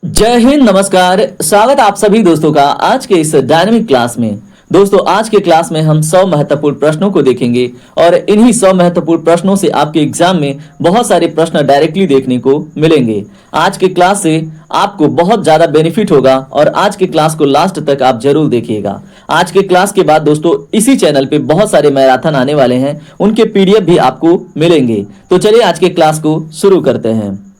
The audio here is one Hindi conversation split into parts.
जय हिंद, नमस्कार। स्वागत आप सभी दोस्तों का आज के इस डायनेमिक क्लास में। दोस्तों, आज के क्लास में हम 100 महत्वपूर्ण प्रश्नों को देखेंगे और इन्हीं 100 महत्वपूर्ण प्रश्नों से आपके एग्जाम में बहुत सारे प्रश्न डायरेक्टली देखने को मिलेंगे। आज के क्लास से आपको बहुत ज़्यादा बेनिफिट होगा और आज के क्लास को लास्ट तक आप जरूर देखिएगा। आज के क्लास के बाद दोस्तों इसी चैनल पे बहुत सारे मैराथन आने वाले हैं, उनके पीडीएफ भी आपको मिलेंगे। तो चलिए आज के क्लास को शुरू करते हैं।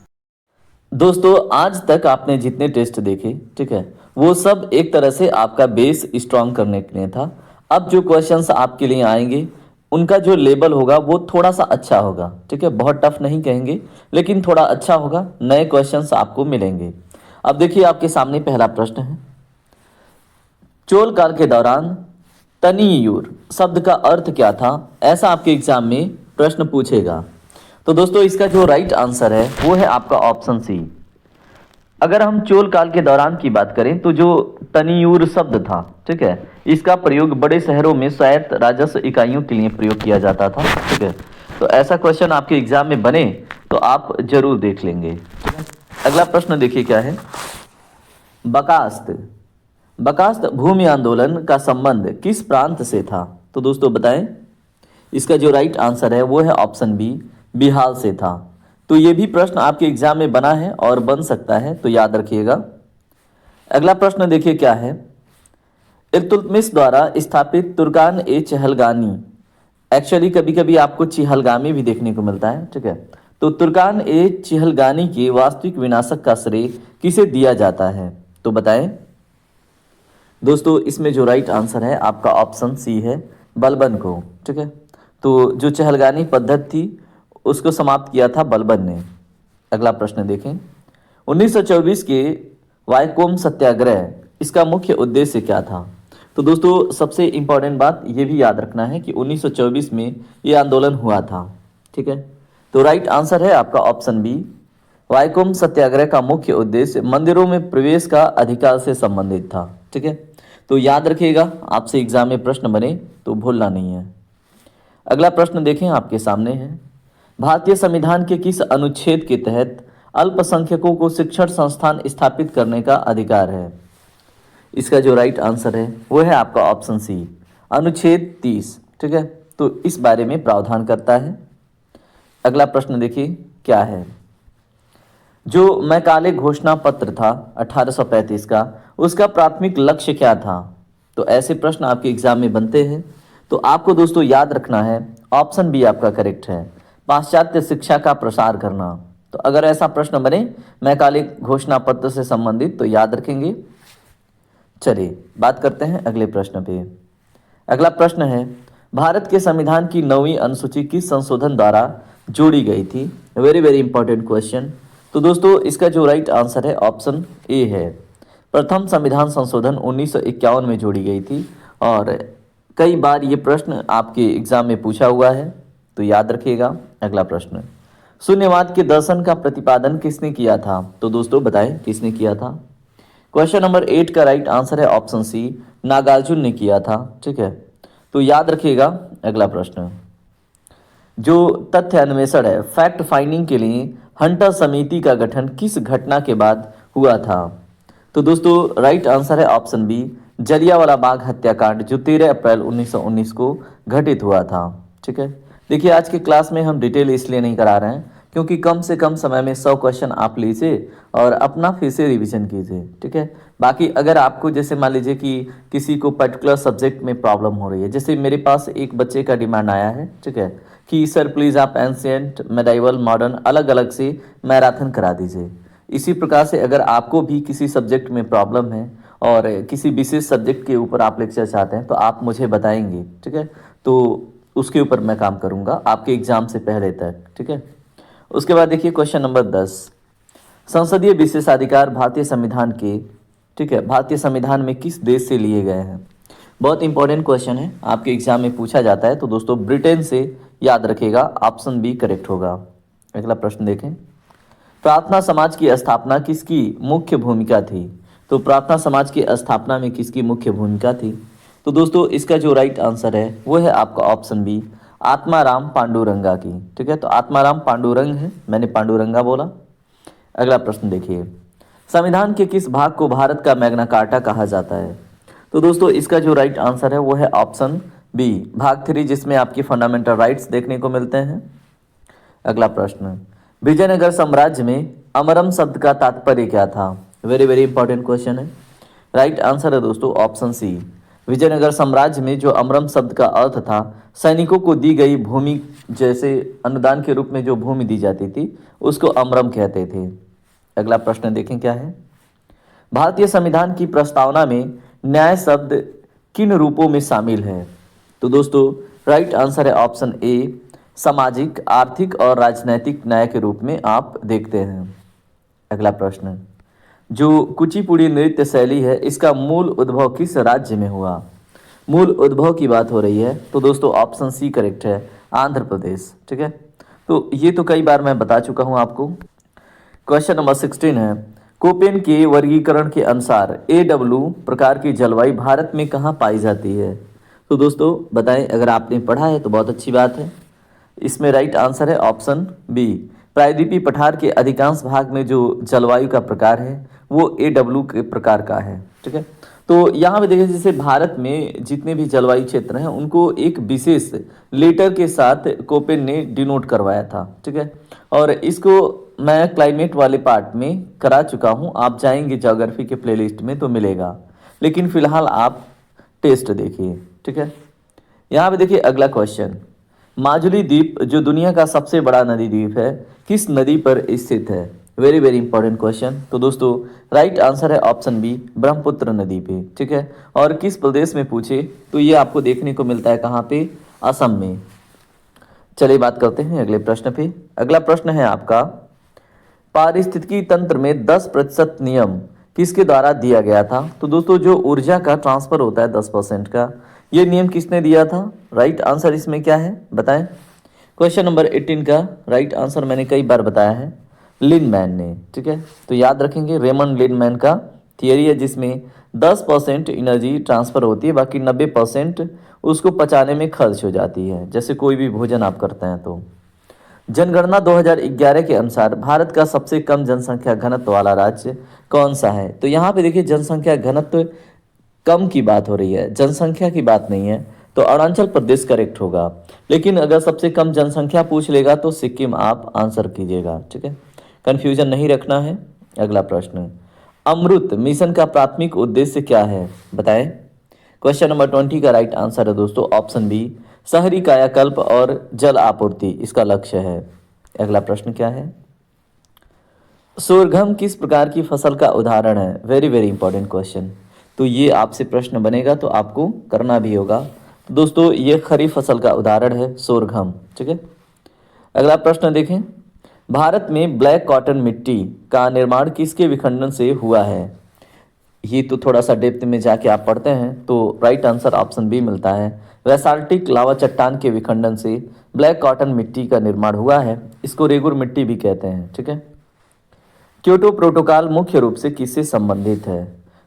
दोस्तों, आज तक आपने जितने टेस्ट देखे, ठीक है, वो सब एक तरह से आपका बेस स्ट्रांग करने के लिए था। अब जो क्वेश्चंस आपके लिए आएंगे उनका जो लेवल होगा वो थोड़ा सा अच्छा होगा, ठीक है। बहुत टफ नहीं कहेंगे लेकिन थोड़ा अच्छा होगा। नए क्वेश्चंस आपको मिलेंगे। अब देखिए, आपके सामने पहला प्रश्न है। चोल काल के दौरान तनियूर शब्द का अर्थ क्या था, ऐसा आपके एग्जाम में प्रश्न पूछेगा। तो दोस्तों, इसका जो राइट आंसर है वो है आपका ऑप्शन सी। अगर हम चोल काल के दौरान की बात करें तो जो तनियूर शब्द था, ठीक है, इसका प्रयोग बड़े शहरों में स्वायत्त राजस्व इकाइयों के लिए प्रयोग किया जाता था, ठीक है। तो ऐसा क्वेश्चन आपके एग्जाम में बने तो आप जरूर देख लेंगे, ठीक है। अगला प्रश्न देखिए क्या है। बकास्त बकास्त भूमि आंदोलन का संबंध किस प्रांत से था? तो दोस्तों बताएं। इसका जो राइट आंसर है वो है ऑप्शन बी, बिहार से था। तो ये भी प्रश्न आपके एग्जाम में बना है और बन सकता है, तो याद रखिएगा। अगला प्रश्न देखिए क्या है। इल्तुतमिश द्वारा स्थापित तुर्कान ए चहलगानी, एक्चुअली कभी कभी आपको चिहलगामी भी देखने को मिलता है, ठीक है। तो तुर्कान ए चिहलगानी के वास्तविक विनाशक का श्रेय किसे दिया जाता है? तो बताएं। दोस्तों, इसमें जो राइट आंसर है आपका ऑप्शन सी है, बलबन को, ठीक है। तो जो चहलगानी पद्धति थी उसको समाप्त किया था बलबन ने। अगला प्रश्न देखें। 1924 के वायकोम सत्याग्रह, इसका मुख्य उद्देश्य क्या था? तो दोस्तों, सबसे इंपॉर्टेंट बात ये भी याद रखना है कि 1924 में ये आंदोलन हुआ था, ठीक है। तो राइट आंसर है आपका ऑप्शन बी। वायकोम सत्याग्रह का मुख्य उद्देश्य मंदिरों में प्रवेश का अधिकार से संबंधित था, ठीक है। तो याद रखिएगा, आपसे एग्जाम में प्रश्न बने तो भूलना नहीं है। अगला प्रश्न देखें, आपके सामने है। भारतीय संविधान के किस अनुच्छेद के तहत अल्पसंख्यकों को शिक्षण संस्थान स्थापित करने का अधिकार है? इसका जो राइट आंसर है वो है आपका ऑप्शन सी, अनुच्छेद 30, ठीक है। तो इस बारे में प्रावधान करता है। अगला प्रश्न देखिए क्या है। जो मैकाले घोषणा पत्र था 1835 का, उसका प्राथमिक लक्ष्य क्या था? तो ऐसे प्रश्न आपके एग्जाम में बनते हैं, तो आपको दोस्तों याद रखना है ऑप्शन बी आपका करेक्ट है, पाश्चात्य शिक्षा का प्रसार करना। तो अगर ऐसा प्रश्न बने मैकाले घोषणा पत्र से संबंधित तो याद रखेंगे। चलिए बात करते हैं अगले प्रश्न पे। अगला प्रश्न है। भारत के संविधान की 9वीं अनुसूची किस संशोधन द्वारा जोड़ी गई थी? Very very important question. तो दोस्तों, इसका जो राइट आंसर है ऑप्शन ए है। प्रथम संविधान संशोधन 1951 में जोड़ी गई थी और कई बार ये प्रश्न आपके एग्जाम में पूछा हुआ है, तो याद रखिएगा। अगला प्रश्न। शून्यवाद के दर्शन का प्रतिपादन किसने किया था? तो दोस्तों बताएं किसने किया था। क्वेश्चन नंबर 8 का राइट आंसर है ऑप्शन सी, नागार्जुन ने किया था, ठीक है। तो याद रखिएगा। अगला प्रश्न। जो तथ्य अन्वेषण है, फैक्ट फाइंडिंग के लिए हंटर समिति का गठन किस घटना के बाद हुआ था? तो दोस्तों राइट आंसर है ऑप्शन बी, जलियांवाला बाग हत्याकांड, जो 13 अप्रैल 1919 को घटित हुआ था, ठीक है। देखिए, आज के क्लास में हम डिटेल इसलिए नहीं करा रहे हैं क्योंकि कम से कम समय में 100 क्वेश्चन आप लीजिए और अपना फिर से रिविजन कीजिए, ठीक है। बाकी अगर आपको जैसे मान लीजिए कि किसी को पर्टिकुलर सब्जेक्ट में प्रॉब्लम हो रही है, जैसे मेरे पास एक बच्चे का डिमांड आया है, ठीक है, कि सर प्लीज़ आप एंशिएंट, मेडाइवल, मॉडर्न अलग अलग से मैराथन करा दीजिए। इसी प्रकार से अगर आपको भी किसी सब्जेक्ट में प्रॉब्लम है और किसी विशेष सब्जेक्ट के ऊपर आप लेक्चर चाहते हैं तो आप मुझे बताएंगे, ठीक है। तो उसके ऊपर मैं काम करूंगा आपके एग्जाम से पहले तक, ठीक है। उसके बाद देखिए क्वेश्चन नंबर 10। संसदीय विशेषाधिकार भारतीय संविधान के, ठीक है, भारतीय संविधान में किस देश से लिए गए हैं? बहुत इंपॉर्टेंट क्वेश्चन है, आपके एग्जाम में पूछा जाता है। तो दोस्तों ब्रिटेन से, याद रखिएगा, ऑप्शन बी करेक्ट होगा। अगला प्रश्न देखें। प्रार्थना समाज की स्थापना किसकी मुख्य भूमिका थी? तो प्रार्थना समाज की स्थापना में किसकी मुख्य भूमिका थी? तो दोस्तों इसका जो राइट आंसर है वो है आपका ऑप्शन बी, आत्माराम पांडुरंगा की, ठीक है। तो आत्माराम पांडुरंग है, मैंने पांडुरंगा बोला। अगला प्रश्न देखिए। संविधान के किस भाग को भारत का मैग्ना कार्टा कहा जाता है? तो दोस्तों इसका जो राइट आंसर है वो है ऑप्शन बी, भाग 3, जिसमें आपकी फंडामेंटल राइट्स देखने को मिलते हैं। अगला प्रश्न, विजयनगर साम्राज्य में अमरम शब्द का तात्पर्य क्या था? वेरी वेरी इंपॉर्टेंट क्वेश्चन है। राइट आंसर है दोस्तों ऑप्शन सी, विजयनगर साम्राज्य में जो अमरम शब्द का अर्थ था सैनिकों को दी गई भूमि, जैसे अनुदान के रूप में जो भूमि दी जाती थी उसको अमरम कहते थे। अगला प्रश्न देखें क्या है। भारतीय संविधान की प्रस्तावना में न्याय शब्द किन रूपों में शामिल है? तो दोस्तों राइट आंसर है ऑप्शन ए, सामाजिक, आर्थिक और राजनैतिक न्याय के रूप में आप देखते हैं। अगला प्रश्न, जो कुचिपुड़ी नृत्य शैली है इसका मूल उद्भव किस राज्य में हुआ? मूल उद्भव की बात हो रही है तो दोस्तों ऑप्शन सी करेक्ट है, आंध्र प्रदेश। ठीक है, तो ये तो कई बार मैं बता चुका हूँ आपको। क्वेश्चन नंबर 16 है, कोपेन के वर्गीकरण के अनुसार AW प्रकार की जलवायु भारत में कहाँ पाई जाती है? तो दोस्तों बताएं, अगर आपने पढ़ा है तो बहुत अच्छी बात है। इसमें राइट आंसर है ऑप्शन बी, प्रायद्वीपीय पठार के अधिकांश भाग में जो जलवायु का प्रकार है वो AW के प्रकार का है। ठीक है, तो यहाँ पे देखिए जैसे भारत में जितने भी जलवायु क्षेत्र हैं उनको एक विशेष लेटर के साथ कोपेन ने डिनोट करवाया था। ठीक है, और इसको मैं क्लाइमेट वाले पार्ट में करा चुका हूँ, आप जाएंगे ज्योग्राफी के प्लेलिस्ट में तो मिलेगा, लेकिन फिलहाल आप टेस्ट देखिए। ठीक है, यहाँ पे देखिए अगला क्वेश्चन, माजुली द्वीप जो दुनिया का सबसे बड़ा नदी द्वीप है किस नदी पर स्थित है? Very very important question. तो दोस्तों राइट आंसर है ऑप्शन बी, ब्रह्मपुत्र नदी पे। ठीक है, और किस प्रदेश में पूछे तो ये आपको देखने को मिलता है कहाँ पे? असम में। चलिए बात करते हैं अगले प्रश्न पे। अगला प्रश्न है आपका, पारिस्थितिकी तंत्र में 10% नियम किसके द्वारा दिया गया था? तो दोस्तों जो ऊर्जा का ट्रांसफर होता है 10% का, ये नियम किसने दिया था? राइट आंसर इसमें क्या है बताएं। क्वेश्चन नंबर 18 का राइट आंसर मैंने कई बार बताया है, लिनमैन ने। ठीक है, तो याद रखेंगे रेमंड लिनमैन का थियरी है जिसमें 10% एनर्जी ट्रांसफर होती है, बाकी 90% उसको पचाने में खर्च हो जाती है, जैसे कोई भी भोजन आप करते हैं तो। जनगणना 2011 के अनुसार भारत का सबसे कम जनसंख्या घनत्व वाला राज्य कौन सा है? तो यहाँ पे देखिए जनसंख्या घनत्व कम की बात हो रही है, जनसंख्या की बात नहीं है, तो अरुणाचल प्रदेश करेक्ट होगा। लेकिन अगर सबसे कम जनसंख्या पूछ लेगा तो सिक्किम आप आंसर कीजिएगा। ठीक है, कंफ्यूजन नहीं रखना है। अगला प्रश्न, अमृत मिशन का प्राथमिक उद्देश्य क्या है बताएं। क्वेश्चन नंबर 20 का राइट आंसर है दोस्तों ऑप्शन बी, शहरी कायाकल्प और जल आपूर्ति इसका लक्ष्य है। अगला प्रश्न क्या है, सोरघम किस प्रकार की फसल का उदाहरण है? Very very important question. तो ये आपसे प्रश्न बनेगा तो आपको करना भी होगा। तो दोस्तों ये खरीफ फसल का उदाहरण है सोरघम। ठीक है, अगला प्रश्न देखें, भारत में ब्लैक कॉटन मिट्टी का निर्माण किसके विखंडन से हुआ है? ये तो थोड़ा सा डेप्थ में जाके आप पढ़ते हैं तो राइट आंसर ऑप्शन बी मिलता है, वैसाल्टिक लावा चट्टान के विखंडन से ब्लैक कॉटन मिट्टी का निर्माण हुआ है, इसको रेगुर मिट्टी भी कहते हैं। ठीक है, क्योटो प्रोटोकॉल मुख्य रूप से किससे संबंधित है?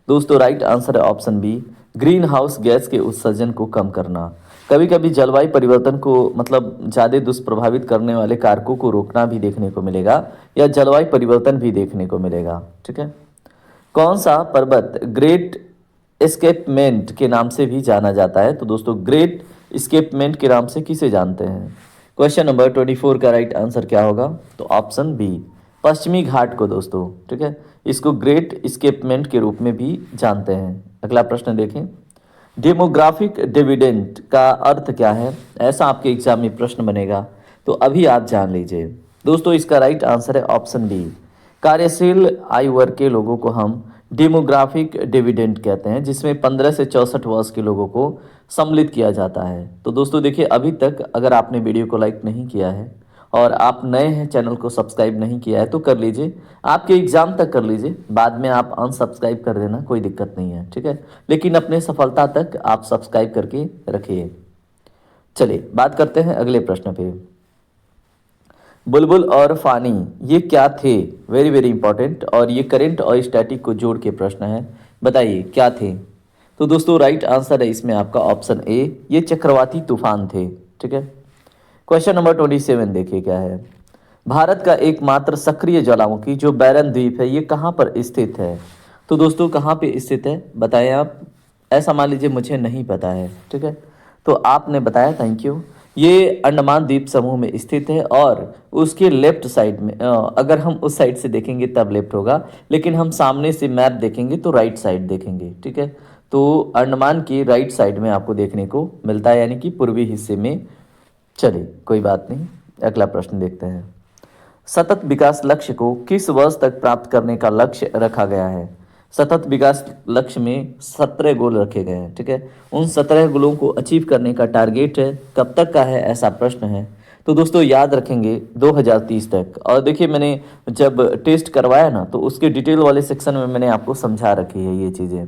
दोस्तों राइट आंसर है option B, greenhouse gas के उत्सर्जन को कम करना। कभी कभी जलवायु परिवर्तन को मतलब ज़्यादा दुष्प्रभावित करने वाले कारकों को रोकना भी देखने को मिलेगा, या जलवायु परिवर्तन भी देखने को मिलेगा। ठीक है, कौन सा पर्वत ग्रेट एस्केपमेंट के नाम से भी जाना जाता है? तो दोस्तों ग्रेट एस्केपमेंट के नाम से किसे जानते हैं? क्वेश्चन नंबर 24 का राइट आंसर क्या होगा? तो ऑप्शन बी, पश्चिमी घाट को दोस्तों। ठीक है, इसको ग्रेट एस्केपमेंट के रूप में भी जानते हैं। अगला प्रश्न देखें, डेमोग्राफिक डिविडेंड का अर्थ क्या है? ऐसा आपके एग्जाम में प्रश्न बनेगा तो अभी आप जान लीजिए। दोस्तों इसका राइट आंसर है ऑप्शन बी, कार्यशील आयु वर्ग के लोगों को हम डेमोग्राफिक डिविडेंड कहते हैं, जिसमें 15 से 64 वर्ष के लोगों को सम्मिलित किया जाता है। तो दोस्तों देखिए अभी तक अगर आपने वीडियो को लाइक नहीं किया है और आप नए हैं, चैनल को सब्सक्राइब नहीं किया है तो कर लीजिए, आपके एग्जाम तक कर लीजिए, बाद में आप अनसब्सक्राइब कर देना, कोई दिक्कत नहीं है। ठीक है, लेकिन अपने सफलता तक आप सब्सक्राइब करके रखिए। चलिए बात करते हैं अगले प्रश्न पे। बुलबुल और फानी ये क्या थे? वेरी वेरी इंपॉर्टेंट, और ये करंट और स्टैटिक को जोड़ के प्रश्न है, बताइए क्या थे? तो दोस्तों राइट आंसर है इसमें आपका ऑप्शन ए, ये चक्रवाती तूफान थे। ठीक है, क्वेश्चन नंबर 27 देखिए क्या है, भारत का एकमात्र सक्रिय ज्वालामुखी जो बैरन द्वीप है ये कहाँ पर स्थित है? तो दोस्तों कहाँ पे स्थित है बताएं आप। ऐसा मान लीजिए मुझे नहीं पता है, ठीक है, तो आपने बताया, थैंक यू। ये अंडमान द्वीप समूह में स्थित है और उसके लेफ्ट साइड में, अगर हम उस साइड से देखेंगे तब लेफ्ट होगा, लेकिन हम सामने से मैप देखेंगे तो राइट साइड देखेंगे, ठीक है। तो अंडमान की राइट साइड में आपको देखने को मिलता है, यानी कि पूर्वी हिस्से में। चलिए कोई बात नहीं, अगला प्रश्न देखते हैं। सतत विकास लक्ष्य को किस वर्ष तक प्राप्त करने का लक्ष्य रखा गया है? सतत विकास लक्ष्य में 17 गोल रखे गए हैं, ठीक है। उन 17 गोलों को अचीव करने का टारगेट है, कब तक का है ऐसा प्रश्न है। तो दोस्तों याद रखेंगे 2030 तक। और देखिए मैंने जब टेस्ट करवाया ना तो उसके डिटेल वाले सेक्शन में मैंने आपको समझा रखी है ये चीज़ें।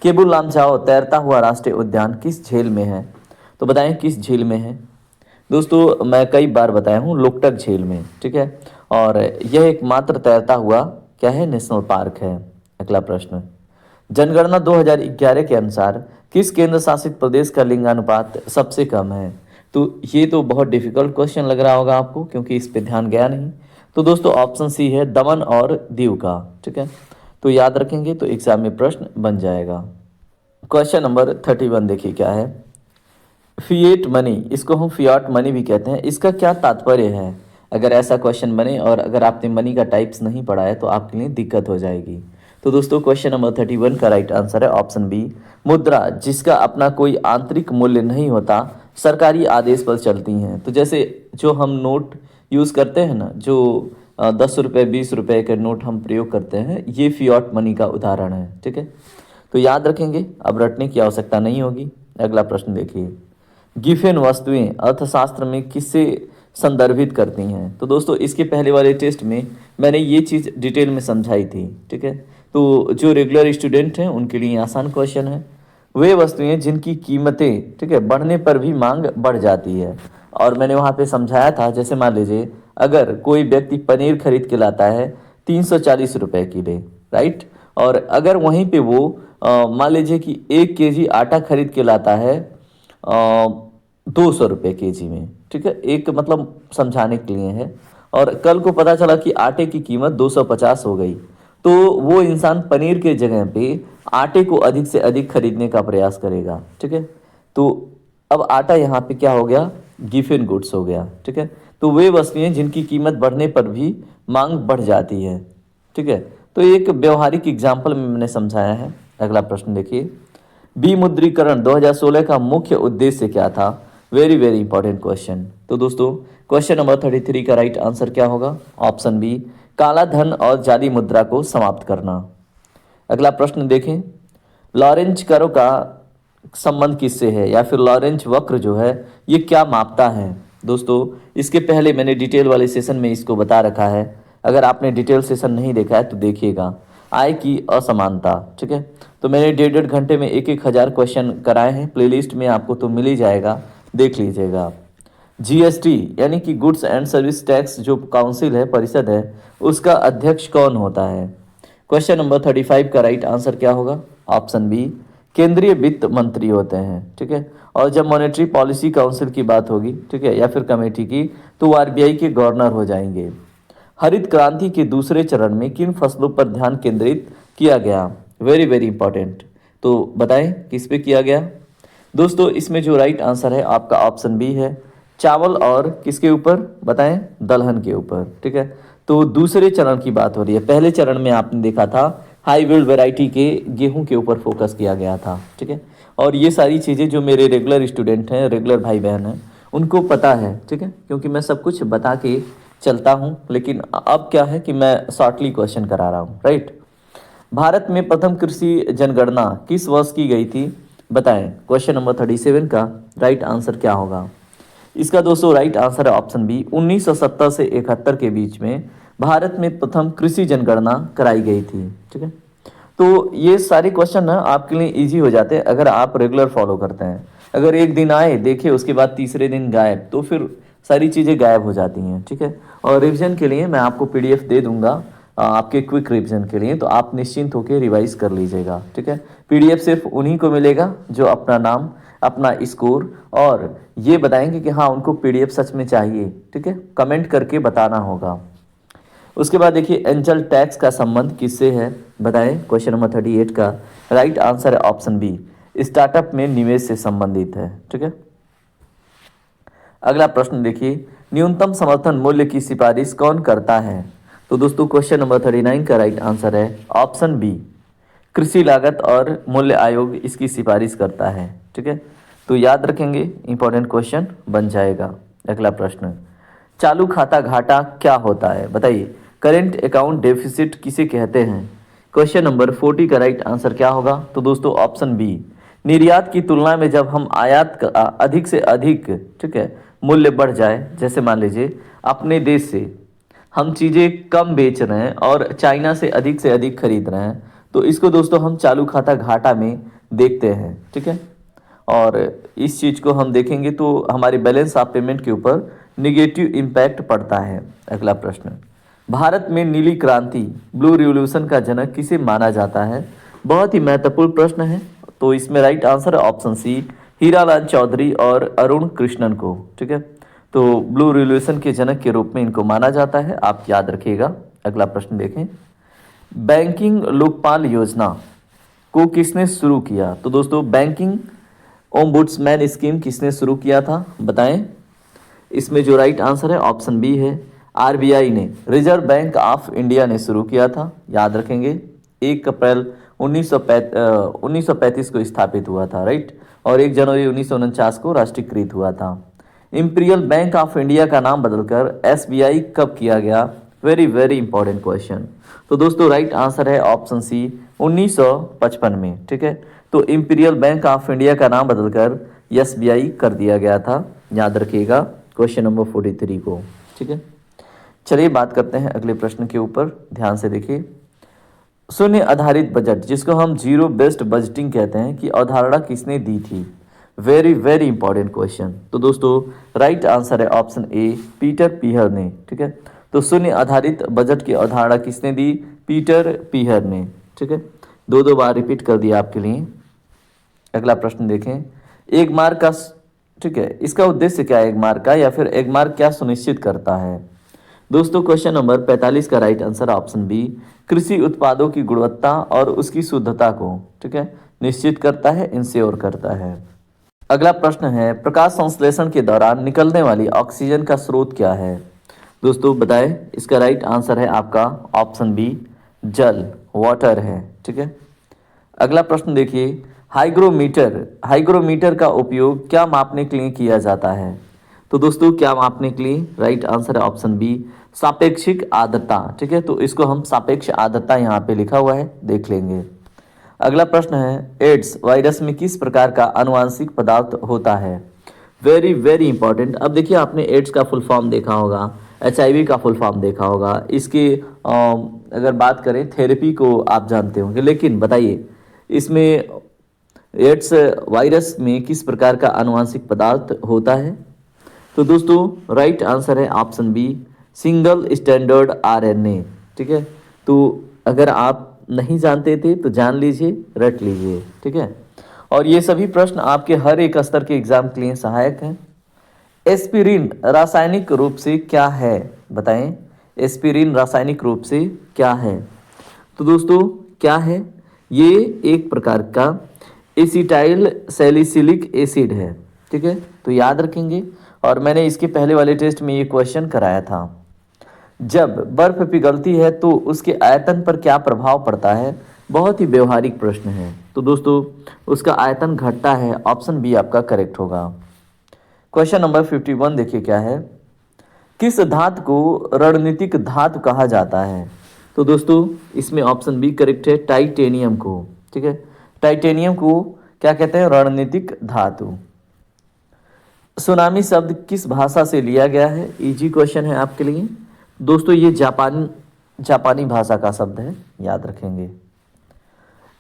केबुल लामजाओ तैरता हुआ राष्ट्रीय उद्यान किस झील में है? तो बताएं किस झील में है। दोस्तों मैं कई बार बताया हूँ, लोकटक झील में, ठीक है। और यह एकमात्र तैरता हुआ क्या है, नेशनल पार्क है। अगला प्रश्न, जनगणना 2011 के अनुसार किस केंद्र शासित प्रदेश का लिंगानुपात सबसे कम है? तो ये तो बहुत डिफिकल्ट क्वेश्चन लग रहा होगा आपको, क्योंकि इस पे ध्यान गया नहीं। तो दोस्तों ऑप्शन सी है, दमन और दीव का, ठीक है। तो याद रखेंगे तो एग्जाम में प्रश्न बन जाएगा। क्वेश्चन नंबर 31 देखिए क्या है। फिएट मनी, इसको हम फियाट मनी भी कहते हैं, इसका क्या तात्पर्य है? अगर ऐसा क्वेश्चन बने और अगर आपने मनी का टाइप्स नहीं पढ़ा है तो आपके लिए दिक्कत हो जाएगी। तो दोस्तों क्वेश्चन नंबर 31 का राइट आंसर है ऑप्शन बी, मुद्रा जिसका अपना कोई आंतरिक मूल्य नहीं होता, सरकारी आदेश पर चलती हैं। तो जैसे जो हम नोट यूज़ करते हैं ना, जो 10 रुपये 20 रुपये के नोट हम प्रयोग करते हैं, ये फियाट मनी का उदाहरण है, ठीक है। तो याद रखेंगे, अब रटने की आवश्यकता नहीं होगी। अगला प्रश्न देखिए, गिफेन वस्तुएं अर्थशास्त्र में किससे संदर्भित करती हैं? तो दोस्तों इसके पहले वाले टेस्ट में मैंने ये चीज़ डिटेल में समझाई थी, ठीक है। तो जो रेगुलर स्टूडेंट हैं उनके लिए आसान क्वेश्चन है। वे वस्तुएं जिनकी कीमतें, ठीक है, बढ़ने पर भी मांग बढ़ जाती है। और मैंने वहाँ पे समझाया था, जैसे मान लीजिए अगर कोई व्यक्ति पनीर खरीद के लाता है 340 रुपये किलो, राइट, और अगर वहीं पे वो मान लीजिए कि 1 केजी आटा खरीद के लाता है 200 रुपये केजी में, ठीक है, एक मतलब समझाने के लिए है। और कल को पता चला कि आटे की कीमत 250 हो गई, तो वो इंसान पनीर के जगह पे आटे को अधिक से अधिक खरीदने का प्रयास करेगा, ठीक है। तो अब आटा यहाँ पे क्या हो गया, गिफिन गुड्स हो गया, ठीक है। तो वे वस्तुएं जिनकी कीमत बढ़ने पर भी मांग बढ़ जाती है, ठीक है। तो एक व्यवहारिक एग्जाम्पल में मैंने समझाया है। अगला प्रश्न देखिए, विमुद्रीकरण 2016 का मुख्य उद्देश्य क्या था? Very very important question. तो दोस्तों क्वेश्चन नंबर 33 का राइट आंसर क्या होगा? ऑप्शन बी, काला धन और जाली मुद्रा को समाप्त करना। अगला प्रश्न देखें, लॉरेंज कर्व का संबंध किससे है, या फिर लॉरेंज वक्र जो है ये क्या मापता है? दोस्तों इसके पहले मैंने डिटेल वाले सेशन में इसको बता रखा है, अगर आपने डिटेल सेशन नहीं देखा है तो देखिएगा। आय की असमानता, ठीक है। तो मैंने 1.5 घंटे में 1,000 क्वेश्चन कराए हैं, प्लेलिस्ट में आपको तो मिल ही जाएगा, देख लीजिएगा। जीएसटी यानी कि गुड्स एंड सर्विस टैक्स जो काउंसिल है, परिषद है, उसका अध्यक्ष कौन होता है? क्वेश्चन नंबर 35 का राइट आंसर क्या होगा? ऑप्शन बी, केंद्रीय वित्त मंत्री होते हैं, ठीक है। और जब मॉनेटरी पॉलिसी काउंसिल की बात होगी, ठीक है, या फिर कमेटी की, तो वो आरबीआई के गवर्नर हो जाएंगे। हरित क्रांति के दूसरे चरण में किन फसलों पर ध्यान केंद्रित किया गया? Very very important. तो बताएं किस पे किया गया? दोस्तों इसमें जो राइट आंसर है आपका ऑप्शन बी है, चावल और किसके ऊपर बताएं? दलहन के ऊपर, ठीक है। तो दूसरे चरण की बात हो रही है, पहले चरण में आपने देखा था हाईब्रिड वैरायटी के गेहूं के ऊपर फोकस किया गया था, ठीक है। और ये सारी चीज़ें जो मेरे रेगुलर स्टूडेंट हैं, रेगुलर भाई बहन हैं, उनको पता है, ठीक है, क्योंकि मैं सब कुछ बता के चलता हूँ। लेकिन अब क्या है कि मैं शॉर्टली क्वेश्चन करा रहा हूँ, राइट। भारत में प्रथम कृषि जनगणना किस वर्ष की गई थी? बताएं। क्वेश्चन नंबर 37 का राइट आंसर क्या होगा? इसका दोस्तों राइट आंसर है ऑप्शन बी, 1970 से 71 के बीच में भारत में प्रथम कृषि जनगणना कराई गई थी, ठीक है। तो ये सारे क्वेश्चन ना आपके लिए इजी हो जाते हैं अगर आप रेगुलर फॉलो करते हैं। अगर एक दिन आए देखे उसके बाद तीसरे दिन गायब, तो फिर सारी चीज़ें गायब हो जाती हैं, ठीक है। और रिवीजन के लिए मैं आपको पीडीएफ दे दूंगा आपके क्विक रिवीजन के लिए, तो आप निश्चिंत होकर रिवाइज कर लीजिएगा, ठीक है। पीडीएफ सिर्फ उन्हीं को मिलेगा जो अपना नाम अपना स्कोर और ये बताएंगे कि हाँ उनको पीडीएफ सच में चाहिए, ठीक है, कमेंट करके बताना होगा। उसके बाद देखिए एंजल टैक्स का संबंध किससे है, बताएं। क्वेश्चन नंबर 38 का राइट आंसर है ऑप्शन बी, स्टार्टअप में निवेश से संबंधित है, ठीक है। अगला प्रश्न देखिए, न्यूनतम समर्थन मूल्य की सिफारिश कौन करता है? तो दोस्तों क्वेश्चन नंबर 39 का राइट आंसर है ऑप्शन बी, कृषि लागत और मूल्य आयोग इसकी सिफारिश करता है, ठीक है। तो याद रखेंगे, इंपॉर्टेंट क्वेश्चन बन जाएगा। अगला प्रश्न, चालू खाता घाटा क्या होता है, बताइए। करेंट अकाउंट डेफिसिट किसे कहते हैं? क्वेश्चन नंबर 40 का राइट आंसर क्या होगा? तो दोस्तों ऑप्शन बी, निर्यात की तुलना में जब हम आयात का अधिक से अधिक, ठीक है, मूल्य बढ़ जाए, जैसे मान लीजिए अपने देश से हम चीज़ें कम बेच रहे हैं और चाइना से अधिक खरीद रहे हैं, तो इसको दोस्तों हम चालू खाता घाटा में देखते हैं, ठीक है। और इस चीज़ को हम देखेंगे तो हमारे बैलेंस ऑफ पेमेंट के ऊपर निगेटिव इम्पैक्ट पड़ता है। अगला प्रश्न, भारत में नीली क्रांति ब्लू रिवॉल्यूशन का जनक किसे माना जाता है? बहुत ही महत्वपूर्ण प्रश्न है। तो इसमें राइट आंसर है ऑप्शन सी, हीरालाल चौधरी और अरुण कृष्णन को, ठीक है। तो ब्लू रिवॉल्यूशन के जनक के रूप में इनको माना जाता है, आप याद रखिएगा। अगला प्रश्न देखें, बैंकिंग लोकपाल योजना को किसने शुरू किया? तो दोस्तों बैंकिंग ओम्बुड्समैन स्कीम किसने शुरू किया था, बताएं। इसमें जो राइट आंसर है ऑप्शन बी है, आरबीआई ने, रिजर्व बैंक ऑफ इंडिया ने शुरू किया था, याद रखेंगे। 1 अप्रैल 1935 को स्थापित हुआ था, राइट, और 1 जनवरी 1949 को राष्ट्रीयकृत हुआ था। इंपीरियल बैंक ऑफ इंडिया का नाम बदलकर एसबीआई कब किया गया? Very very important question. तो दोस्तों राइट आंसर है ऑप्शन सी, 1955 में, ठीक है। तो इंपीरियल बैंक ऑफ इंडिया का नाम बदलकर एसबीआई कर दिया गया था, याद रखिएगा क्वेश्चन नंबर 43 को, ठीक है। चलिए बात करते हैं अगले प्रश्न के ऊपर, ध्यान से देखिए। शून्य आधारित बजट, जिसको हम जीरो बेस्ड बजटिंग कहते हैं, कि अवधारणा किसने दी थी? Very very important question. तो दोस्तों राइट आंसर है ऑप्शन ए, पीटर पीहर ने, ठीक है। तो शून्य आधारित बजट की अवधारणा किसने दी? पीटर पीहर ने, ठीक है। दो बार रिपीट कर दिया आपके लिए। अगला प्रश्न देखें, एक मार्क का, ठीक है, इसका उद्देश्य क्या है एक मार्क का, या फिर एक मार्क क्या सुनिश्चित करता है? दोस्तों क्वेश्चन नंबर 45 का राइट आंसर ऑप्शन बी, कृषि उत्पादों की गुणवत्ता और उसकी शुद्धता को, ठीक है, निश्चित करता है, इंश्योर करता है। अगला प्रश्न है, प्रकाश संश्लेषण के दौरान निकलने वाली ऑक्सीजन का स्रोत क्या है? दोस्तों बताएं। इसका राइट आंसर है आपका ऑप्शन बी, जल, वाटर है, ठीक है। अगला प्रश्न देखिए, हाइग्रोमीटर का उपयोग क्या मापने के लिए किया जाता है? तो दोस्तों क्या मापने के लिए? राइट आंसर है ऑप्शन बी, सापेक्षिक आर्द्रता, ठीक है। तो इसको हम सापेक्ष आर्द्रता यहाँ पे लिखा हुआ है, देख लेंगे। अगला प्रश्न है, एड्स वायरस में किस प्रकार का आनुवांशिक पदार्थ होता है? Very very important. अब देखिए आपने एड्स का फुल फॉर्म देखा होगा, एचआईवी का फुल फॉर्म देखा होगा, इसकी अगर बात करें थेरेपी को आप जानते होंगे, लेकिन बताइए इसमें एड्स वायरस में किस प्रकार का आनुवांशिक पदार्थ होता है? तो दोस्तों राइट आंसर है option B, single standard RNA, ठीक है। तो अगर आप नहीं जानते थे तो जान लीजिए, रट लीजिए, ठीक है। और ये सभी प्रश्न आपके हर एक स्तर के एग्जाम के लिए सहायक हैं। एस्पिरिन रासायनिक रूप से क्या है, बताएं। एस्पिरिन रासायनिक रूप से क्या है? तो दोस्तों क्या है? ये एक प्रकार का एसिटाइल सैलिसिलिक एसिड है, ठीक है। तो याद रखेंगे, और मैंने इसके पहले वाले टेस्ट में ये क्वेश्चन कराया था। जब बर्फ पिघलती है तो उसके आयतन पर क्या प्रभाव पड़ता है? बहुत ही व्यवहारिक प्रश्न है। तो दोस्तों उसका आयतन घटता है, ऑप्शन बी आपका करेक्ट होगा। क्वेश्चन नंबर 51 देखिए क्या है, किस धातु को रणनीतिक धातु कहा जाता है? तो दोस्तों इसमें ऑप्शन बी करेक्ट है, टाइटेनियम को, ठीक है। टाइटेनियम को क्या कहते हैं? रणनीतिक धातु। सुनामी शब्द किस भाषा से लिया गया है? इजी क्वेश्चन है आपके लिए दोस्तों, ये जापानी भाषा का शब्द है, याद रखेंगे।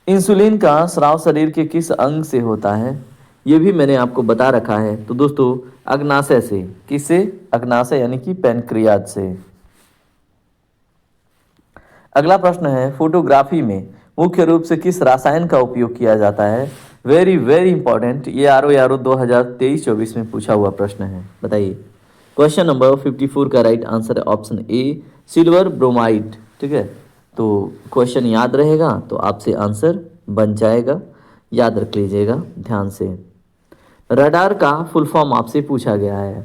इंसुलिन का स्राव शरीर के किस अंग से होता है? ये भी मैंने आपको बता रखा है। तो दोस्तों अग्नाशय से। किससे? अग्नाशय यानी कि पैनक्रियाज से। अगला प्रश्न है, फोटोग्राफी में मुख्य रूप से किस रसायन का उपयोग किया जाता है? वेरी वेरी इंपॉर्टेंट, ये आर ओ 2023-24 में पूछा हुआ प्रश्न है। बताइए, क्वेश्चन नंबर 54 का राइट आंसर है ऑप्शन ए, सिल्वर ब्रोमाइड। ठीक है, तो क्वेश्चन याद रहेगा तो आपसे आंसर बन जाएगा, याद रख लीजिएगा ध्यान से। रडार का फुल फॉर्म आपसे पूछा गया है,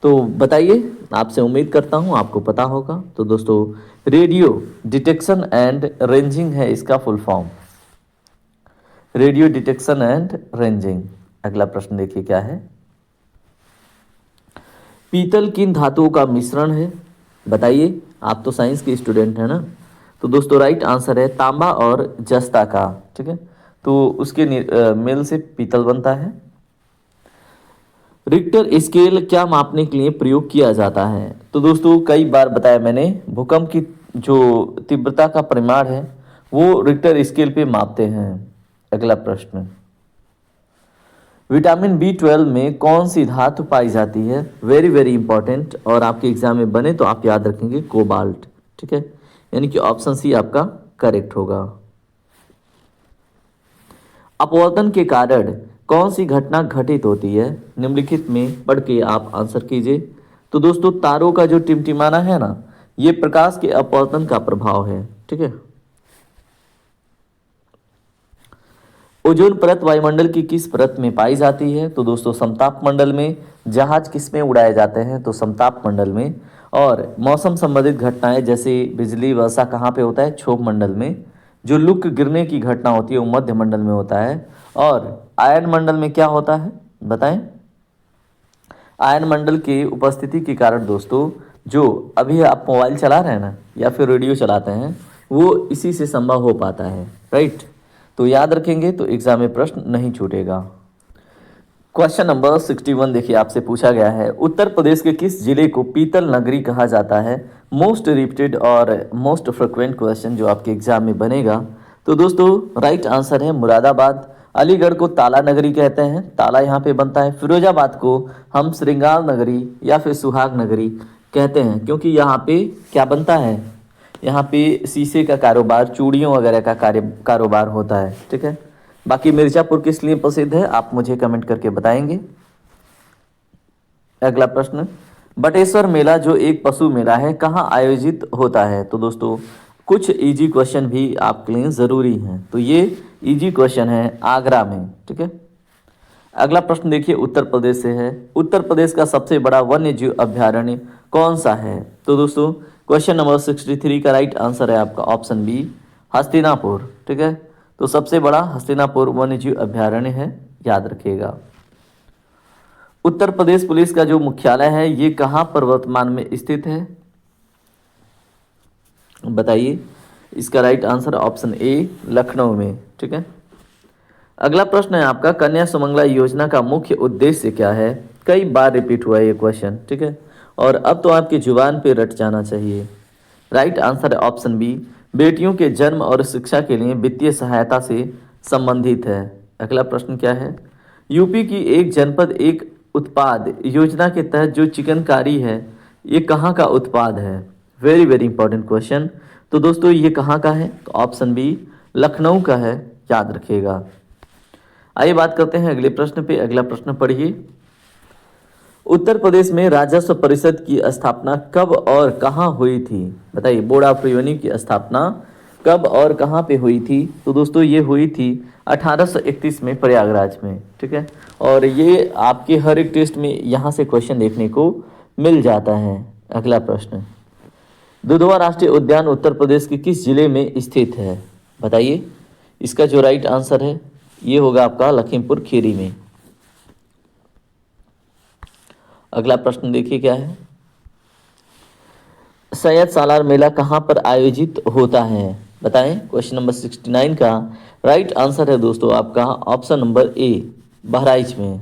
तो बताइए, आपसे उम्मीद करता हूँ आपको पता होगा। तो दोस्तों, रेडियो डिटेक्शन एंड रेंजिंग है इसका full form, radio detection and ranging. अगला प्रश्न देखिए क्या है, पीतल किन धातुओं का मिश्रण है? बताइए, आप तो साइंस के स्टूडेंट हैं ना। तो दोस्तों राइट आंसर है तांबा और जस्ता का। ठीक है, तो उसके मेल से पीतल बनता है। रिक्टर स्केल क्या मापने के लिए प्रयोग किया जाता है? तो दोस्तों कई बार बताया मैंने, भूकंप की जो तीव्रता का परिमाण है वो रिक्टर स्केल पे मापते हैं। अगला प्रश्न, विटामिन B12 में कौन सी धातु पाई जाती है? वेरी वेरी इंपॉर्टेंट, और आपके एग्जाम में बने तो आप याद रखेंगे कोबाल्ट। ठीक है, यानी कि ऑप्शन सी आपका करेक्ट होगा। अपवर्तन के कारण कौन सी घटना घटित होती है? निम्नलिखित में पढ़ के आप आंसर कीजिए। तो दोस्तों तारों का जो टिमटिमाना है ना, ये प्रकाश के अपवर्तन का प्रभाव है। ठीक है, ओजोन परत वायुमंडल की किस परत में पाई जाती है? तो दोस्तों समताप मंडल में। जहाज किस में उड़ाए जाते हैं? तो समताप मंडल में। और मौसम संबंधित घटनाएं जैसे बिजली वर्षा कहाँ पे होता है? क्षोभ मंडल में। जो लुक गिरने की घटना होती है वो मध्य मंडल में होता है। और आयन मंडल में क्या होता है बताएं? आयन मंडल की उपस्थिति के कारण दोस्तों, जो अभी आप मोबाइल चला रहे हैं ना या फिर रेडियो चलाते हैं, वो इसी से संभव हो पाता है। राइट, तो याद रखेंगे तो एग्जाम में प्रश्न नहीं छूटेगा। क्वेश्चन नंबर 61 देखिए, आपसे पूछा गया है, उत्तर प्रदेश के किस जिले को पीतल नगरी कहा जाता है? मोस्ट रिपीटेड और मोस्ट फ्रिक्वेंट क्वेश्चन जो आपके एग्जाम में बनेगा। तो दोस्तों राइट आंसर है मुरादाबाद। अलीगढ़ को ताला नगरी कहते हैं, ताला यहाँ पे बनता है। फिरोजाबाद को हम श्रृंगार नगरी या फिर सुहाग नगरी कहते हैं, क्योंकि यहाँ पे क्या बनता है? यहाँ पे शीशे का कारोबार, चूड़ियों वगैरह का कारोबार होता है। ठीक है, बाकी मिर्जापुर किस लिए प्रसिद्ध है आप मुझे कमेंट करके बताएंगे। अगला प्रश्न, बटेश्वर मेला जो एक पशु मेला है कहाँ आयोजित होता है? तो दोस्तों कुछ इजी क्वेश्चन भी आपके लिए ज़रूरी हैं, तो ये इजी क्वेश्चन है आगरा में। ठीक है, अगला प्रश्न देखिए उत्तर प्रदेश से है, उत्तर प्रदेश का सबसे बड़ा वन्य जीव अभ्यारण्य कौन सा है? तो दोस्तों क्वेश्चन नंबर 63 का राइट आंसर है आपका ऑप्शन बी, हस्तिनापुर। ठीक है, तो सबसे बड़ा हस्तिनापुर वन्य जीव अभ्यारण्य है, याद रखिएगा। उत्तर प्रदेश पुलिस का जो मुख्यालय है ये कहाँ पर वर्तमान में स्थित है? बताइए, इसका right answer option A, Lucknow में। ठीक है, अगला प्रश्न है आपका, कन्या सुमंगला योजना का मुख्य उद्देश्य क्या है? कई बार रिपीट हुआ है ये क्वेश्चन। ठीक है, और अब तो आपकी जुबान पे रट जाना चाहिए। राइट आंसर है ऑप्शन बी, बेटियों के जन्म और शिक्षा के लिए वित्तीय सहायता से संबंधित है। अगला प्रश्न क्या है, यूपी की एक जनपद एक उत्पाद योजना के तहत जो चिकनकारी है ये कहाँ का उत्पाद है? Very very important question. तो दोस्तों ये कहाँ का है? तो ऑप्शन बी, लखनऊ का है, याद रखिएगा। आइए बात करते हैं अगले प्रश्न पे। अगला प्रश्न पढ़िए, उत्तर प्रदेश में राजस्व परिषद की स्थापना कब और कहाँ हुई थी? बताइए, बोर्ड ऑफ रेवेन्यू की स्थापना कब और कहाँ पे हुई थी? तो दोस्तों ये हुई थी 1831 में प्रयागराज में। ठीक है, और ये आपके हर एक टेस्ट में यहाँ से क्वेश्चन देखने को मिल जाता है। अगला प्रश्न, दुधवा राष्ट्रीय उद्यान उत्तर प्रदेश के किस जिले में स्थित है? बताइए, इसका जो राइट आंसर है ये होगा आपका लखीमपुर खीरी में। अगला प्रश्न देखिए क्या है, सैयद सालार मेला कहाँ पर आयोजित होता है? बताएं, क्वेश्चन नंबर 69 का राइट आंसर है दोस्तों आपका ऑप्शन नंबर ए, बहराइच में।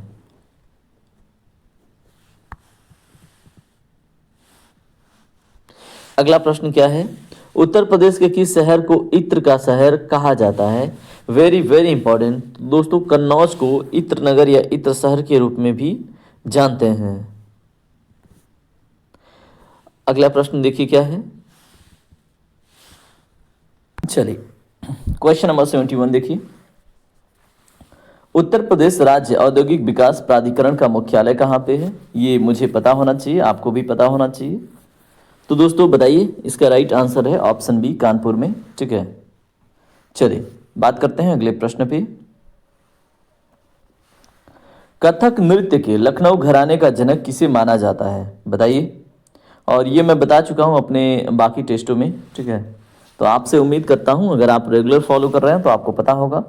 अगला प्रश्न क्या है, उत्तर प्रदेश के किस शहर को इत्र का शहर कहा जाता है? वेरी वेरी इंपॉर्टेंट दोस्तों, कन्नौज को इत्र नगर या इत्र शहर के रूप में भी जानते हैं। अगला प्रश्न देखिए क्या है, चलिए क्वेश्चन नंबर 71 देखिए, उत्तर प्रदेश राज्य औद्योगिक विकास प्राधिकरण का मुख्यालय कहाँ पे है? ये मुझे पता होना चाहिए, आपको भी पता होना चाहिए। तो दोस्तों बताइए, इसका राइट आंसर है ऑप्शन बी, कानपुर में। ठीक है, चलिए बात करते हैं अगले प्रश्न पे। कथक नृत्य के लखनऊ घराने का जनक किसे माना जाता है? बताइए। और ये मैं बता चुका हूँ अपने बाकी टेस्टों में। ठीक है, तो आपसे उम्मीद करता हूँ अगर आप रेगुलर फॉलो कर रहे हैं तो आपको पता होगा।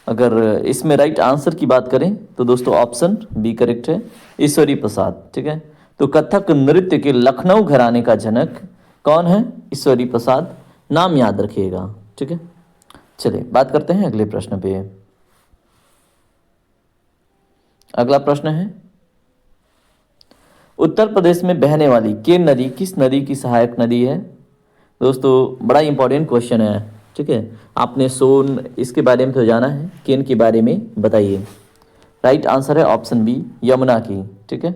अगर इसमें राइट आंसर की बात करें तो दोस्तों ऑप्शन बी करेक्ट है, ईश्वरी प्रसाद। ठीक है, तो कथक नृत्य के लखनऊ घराने का जनक कौन है? ईश्वरी प्रसाद, नाम याद रखिएगा। ठीक है, चलिए बात करते हैं अगले प्रश्न पे। अगला प्रश्न है, उत्तर प्रदेश में बहने वाली केन नदी किस नदी की सहायक नदी है? दोस्तों बड़ा इंपॉर्टेंट क्वेश्चन है। ठीक है, आपने सोन इसके बारे में तो जाना है, केन के बारे में बताइए। राइट आंसर है ऑप्शन बी, यमुना की। ठीक है,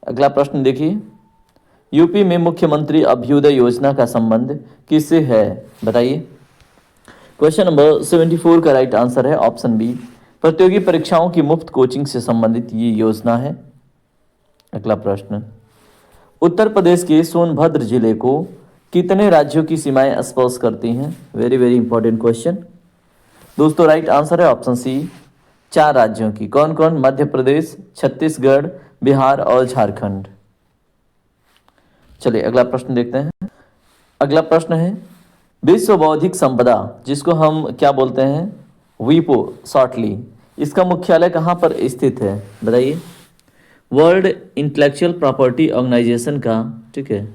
अगला प्रश्न देखिए, यूपी में मुख्यमंत्री अभ्युदय योजना का संबंध किससे है? बताइए। क्वेश्चन नंबर 74 का राइट आंसर है ऑप्शन बी, प्रतियोगी परीक्षाओं की मुफ्त कोचिंग से संबंधित ये योजना है। अगला प्रश्न, उत्तर प्रदेश के सोनभद्र जिले को कितने राज्यों की सीमाएं स्पर्श करती हैं? Very very important question. दोस्तों राइट आंसर है ऑप्शन सी, 4 राज्यों की। कौन कौन? मध्य प्रदेश, छत्तीसगढ़, बिहार और झारखंड। चलिए अगला प्रश्न देखते हैं। अगला प्रश्न है, विश्व बौद्धिक संपदा जिसको हम क्या बोलते हैं? वीपो शॉर्टली, इसका मुख्यालय कहाँ पर स्थित है? बताइए। वर्ल्ड इंटेलेक्चुअल प्रॉपर्टी ऑर्गेनाइजेशन का, ठीक है,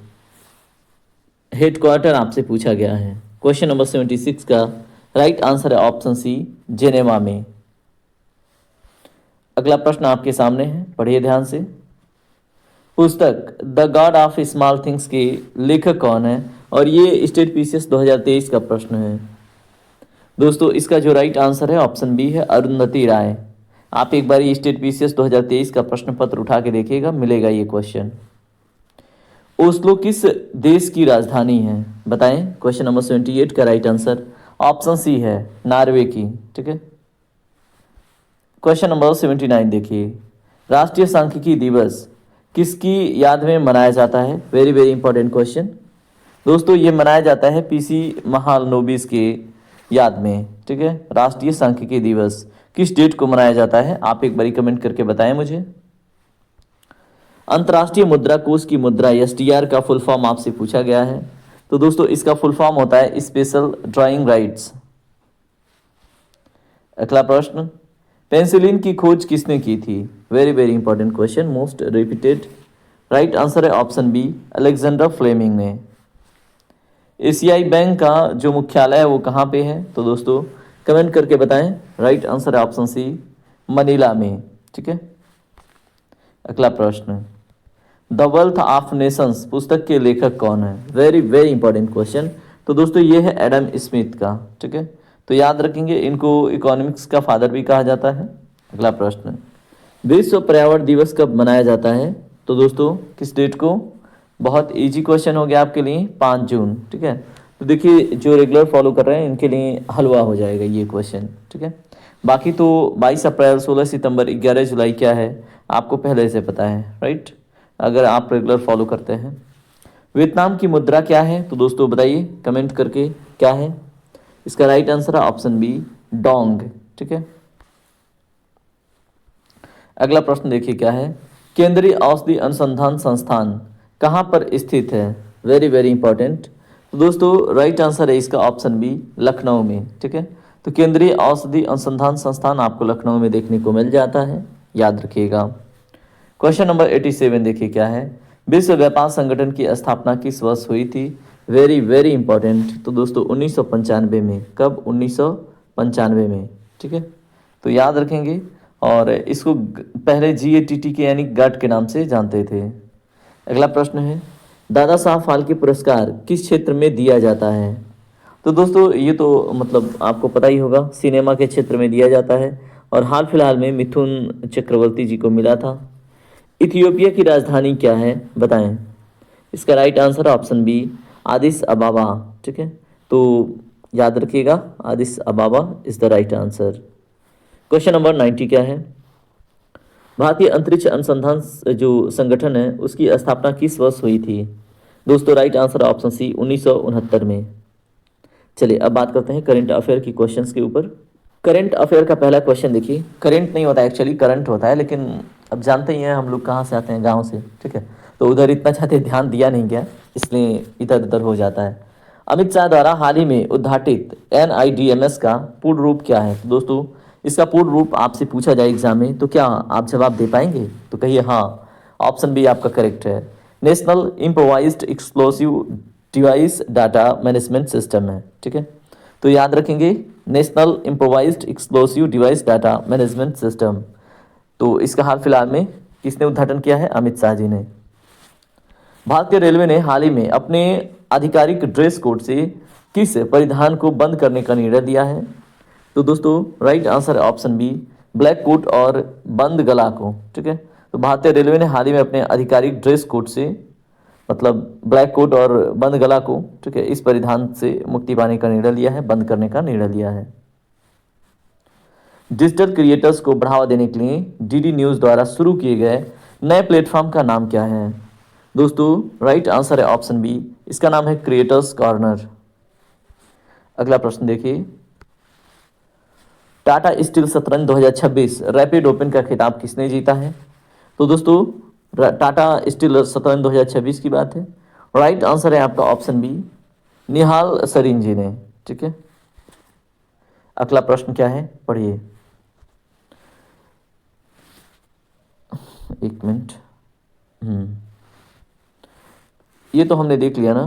हेडक्वार्टर आपसे पूछा गया है। क्वेश्चन नंबर 76 का राइट आंसर है ऑप्शन सी, जेनेवा में। अगला प्रश्न आपके सामने है, पढ़िए ध्यान से। पुस्तक the God of small things के लेखक कौन है? और ये स्टेट पीसीएस 2023 का प्रश्न है। दोस्तों इसका जो राइट आंसर है ऑप्शन बी है, अरुंधति राय। आप एक बार ये स्टेट पीसीएस 2023 का प्रश्न पत्र उठा के देखिएगा, मिलेगा ये क्वेश्चन। ओस्लो किस देश की राजधानी है? बताएं। क्वेश्चन नंबर 78 का राइट आंसर ऑप्शन सी है, नॉर्वे की। ठीक है, क्वेश्चन नंबर 79 देखिए, राष्ट्रीय सांख्यिकी दिवस किसकी याद में मनाया जाता है? Very very important question. दोस्तों ये मनाया जाता है पीसी महालनोबिस के याद में। ठीक है, राष्ट्रीय सांख्यिकी दिवस किस डेट को मनाया जाता है? आप एक बारी कमेंट करके बताएं मुझे। अंतर्राष्ट्रीय मुद्रा कोष की मुद्रा एसडीआर का फुल फॉर्म आपसे पूछा गया है। तो दोस्तों इसका फुल फॉर्म होता है स्पेशल ड्राइंग राइट्स। अगला प्रश्न, पेंसिलिन की खोज किसने की थी? Very very important question, most repeated. Right answer है ऑप्शन बी, अलेक्जेंडर फ्लेमिंग ने। एशियाई बैंक का जो मुख्यालय है वो कहाँ पे है? तो दोस्तों कमेंट करके बताएं। राइट आंसर है ऑप्शन सी, मनीला में। ठीक है, अगला प्रश्न, द वेल्थ ऑफ नेशंस पुस्तक के लेखक कौन है? Very very important question. तो दोस्तों ये है एडम स्मिथ का। ठीक है, तो याद रखेंगे, इनको इकोनॉमिक्स का फादर भी कहा जाता है। अगला प्रश्न, विश्व पर्यावरण दिवस कब मनाया जाता है? तो दोस्तों किस डेट को? बहुत इजी क्वेश्चन हो गया आपके लिए, 5 जून। ठीक है, तो देखिए जो रेगुलर फॉलो कर रहे हैं इनके लिए हलवा हो जाएगा ये क्वेश्चन। ठीक है, बाकी तो 22 अप्रैल, 16 सितंबर, 11 जुलाई क्या है आपको पहले से पता है, राइट, अगर आप रेगुलर फॉलो करते हैं। वियतनाम की मुद्रा क्या है? तो दोस्तों बताइए कमेंट करके, क्या है इसका राइट आंसर है ऑप्शन बी, डोंग। ठीक है, अगला प्रश्न देखिए क्या है, केंद्रीय औषधि अनुसंधान संस्थान कहाँ पर स्थित है? Very very important. तो दोस्तों राइट आंसर है इसका ऑप्शन बी, लखनऊ में। ठीक है, तो केंद्रीय औषधि अनुसंधान संस्थान आपको लखनऊ में देखने को मिल जाता है, याद रखिएगा। क्वेश्चन नंबर 87 देखिए क्या है, विश्व व्यापार संगठन की स्थापना किस वर्ष हुई थी? Very very important. तो दोस्तों 1995 में। कब? 1995 में। ठीक है, तो याद रखेंगे। और इसको पहले GATT के यानी गट के नाम से जानते थे। अगला प्रश्न है, दादा साहब फाल्के पुरस्कार किस क्षेत्र में दिया जाता है? तो दोस्तों ये तो मतलब आपको पता ही होगा, सिनेमा के क्षेत्र में दिया जाता है और हाल फिलहाल में मिथुन चक्रवर्ती जी को मिला था। इथियोपिया की राजधानी क्या है? बताएं। इसका right answer option B, Addis Ababa. ठीक है, तो याद रखिएगा, Addis Ababa is the right answer. Question number 90 क्या है? भारतीय अंतरिक्ष अनुसंधान जो संगठन है उसकी स्थापना किस वर्ष हुई थी? दोस्तों राइट आंसर ऑप्शन सी 1969 में। चलिए अब बात करते हैं करंट अफेयर की क्वेश्चंस के ऊपर। करंट अफेयर का पहला क्वेश्चन देखिए। करंट नहीं होता है एक्चुअली, करंट होता है, लेकिन अब जानते ही हैं हम लोग कहाँ से आते हैं, गाँव से, ठीक है। तो उधर इतना ज़्यादा ध्यान दिया नहीं गया, इसलिए इधर उधर हो जाता है। अमित शाह द्वारा हाल ही में उद्घाटित NIDMS का पूर्ण रूप क्या है? तो दोस्तों इसका पूर्ण रूप आपसे पूछा जाए एग्जाम में तो क्या आप जवाब दे पाएंगे? तो कहिए हाँ। ऑप्शन बी आपका करेक्ट है, national improvised explosive device data management system है, ठीक है। तो याद रखेंगे national improvised explosive device data management system. तो इसका हाल फिलहाल में किसने उद्घाटन किया है? अमित शाह जी ने। भारतीय रेलवे ने हाल ही में अपने आधिकारिक ड्रेस कोड से किस परिधान को बंद करने का निर्णय लिया है? तो दोस्तों राइट आंसर है ऑप्शन बी, ब्लैक कोट और बंद गला को, ठीक है। तो भारतीय रेलवे ने हाल ही में अपने आधिकारिक ड्रेस कोड से, मतलब ब्लैक कोट और बंद गला को, ठीक है, इस परिधान से मुक्ति पाने का निर्णय लिया है, बंद करने का निर्णय लिया है। डिजिटल क्रिएटर्स को बढ़ावा देने के लिए DD न्यूज़ द्वारा शुरू किए गए नए प्लेटफॉर्म का नाम क्या है? दोस्तों राइट आंसर है ऑप्शन बी, इसका नाम है क्रिएटर्स कॉर्नर। अगला प्रश्न देखिए, टाटा स्टील शतरंज 2026 रैपिड ओपन का खिताब किसने जीता है? तो दोस्तों टाटा स्टील शतरंज 2026 की बात है। राइट आंसर है आपका ऑप्शन बी, निहाल सरीन जी ने, ठीक है। अगला प्रश्न क्या है, पढ़िए। एक मिनट, ये तो हमने देख लिया ना,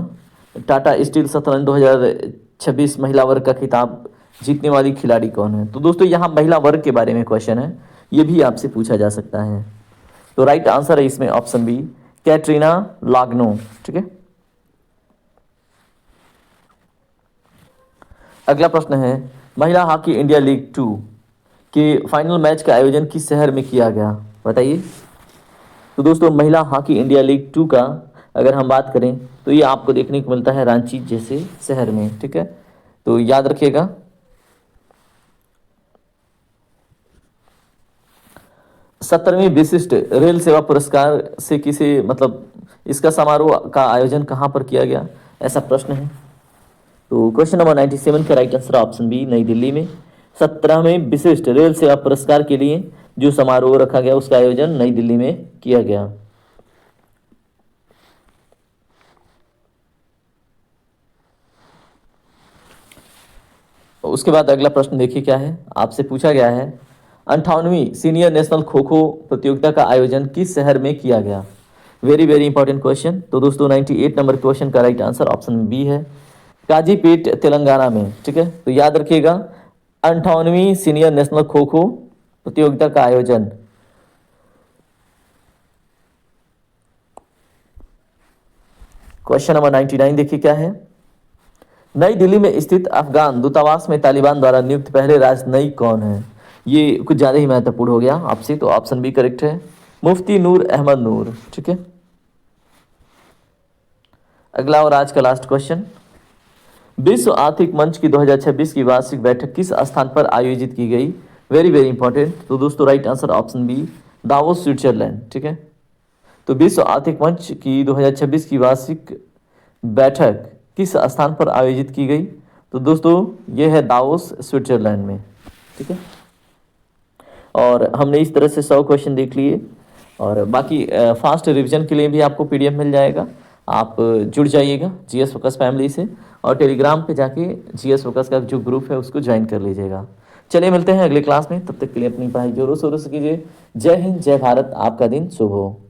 टाटा स्टील शतरंज 2026 महिला वर्ग का खिताब जीतने वाली खिलाड़ी कौन है? तो दोस्तों यहाँ महिला वर्ग के बारे में क्वेश्चन है, ये भी आपसे पूछा जा सकता है। तो राइट आंसर है इसमें ऑप्शन बी, कैटरीना लाग्नो, ठीक है। अगला प्रश्न है, महिला हॉकी इंडिया लीग 2 के फाइनल मैच का आयोजन किस शहर में किया गया? बताइए। तो दोस्तों महिला हॉकी इंडिया लीग 2 का अगर हम बात करें तो ये आपको देखने को मिलता है रांची जैसे शहर में, ठीक है। तो याद रखिएगा। सत्तरवीं विशिष्ट रेल सेवा पुरस्कार से किसे, मतलब इसका समारोह का आयोजन कहाँ पर किया गया, ऐसा प्रश्न है। तो क्वेश्चन नंबर 97 का राइट आंसर ऑप्शन बी, नई दिल्ली में 17वें विशिष्ट रेल सेवा पुरस्कार के लिए जो समारोह रखा गया उसका आयोजन नई दिल्ली में किया गया। उसके बाद अगला प्रश्न देखिए क्या है, आपसे पूछा गया है 58वीं सीनियर नेशनल खो खो प्रतियोगिता का आयोजन किस शहर में किया गया? Very very important question. तो दोस्तों 98 नंबर क्वेश्चन का राइट आंसर ऑप्शन बी है, काजीपेट तेलंगाना में, ठीक है। तो याद रखिएगा 58वीं सीनियर नेशनल खो खो प्रतियोगिता का आयोजन क्वेश्चन नंबर 99 देखिए क्या है, नई दिल्ली में स्थित अफगान दूतावास में तालिबान द्वारा नियुक्त पहले राजनयिक कौन है? ये कुछ ज़्यादा ही महत्वपूर्ण हो गया आपसे, तो ऑप्शन बी करेक्ट है, मुफ्ती नूर अहमद नूर, ठीक है। अगला और आज का लास्ट क्वेश्चन, विश्व आर्थिक मंच की 2026 की वार्षिक बैठक किस स्थान पर आयोजित की गई? Very very important. तो दोस्तों right answer option B, Davos Switzerland, ठीक है। तो विश्व आर्थिक मंच की 2026 की वार्षिक बैठक किस स्थान पर आयोजित की गई? तो दोस्तों ये है दावोस स्विट्जरलैंड में, ठीक है। और हमने इस तरह से 100 क्वेश्चन देख लिए, और बाकी फास्ट रिवीजन के लिए भी आपको PDF मिल जाएगा। आप जुड़ जाइएगा GS फोकस फैमिली से, और टेलीग्राम पे जाके GS फोकस का जो ग्रुप है उसको ज्वाइन कर लीजिएगा। चलिए मिलते हैं अगले क्लास में, तब तक के लिए अपनी पढ़ाई जोरों शोरों से कीजिए। जय हिंद, जय भारत, आपका दिन शुभ हो।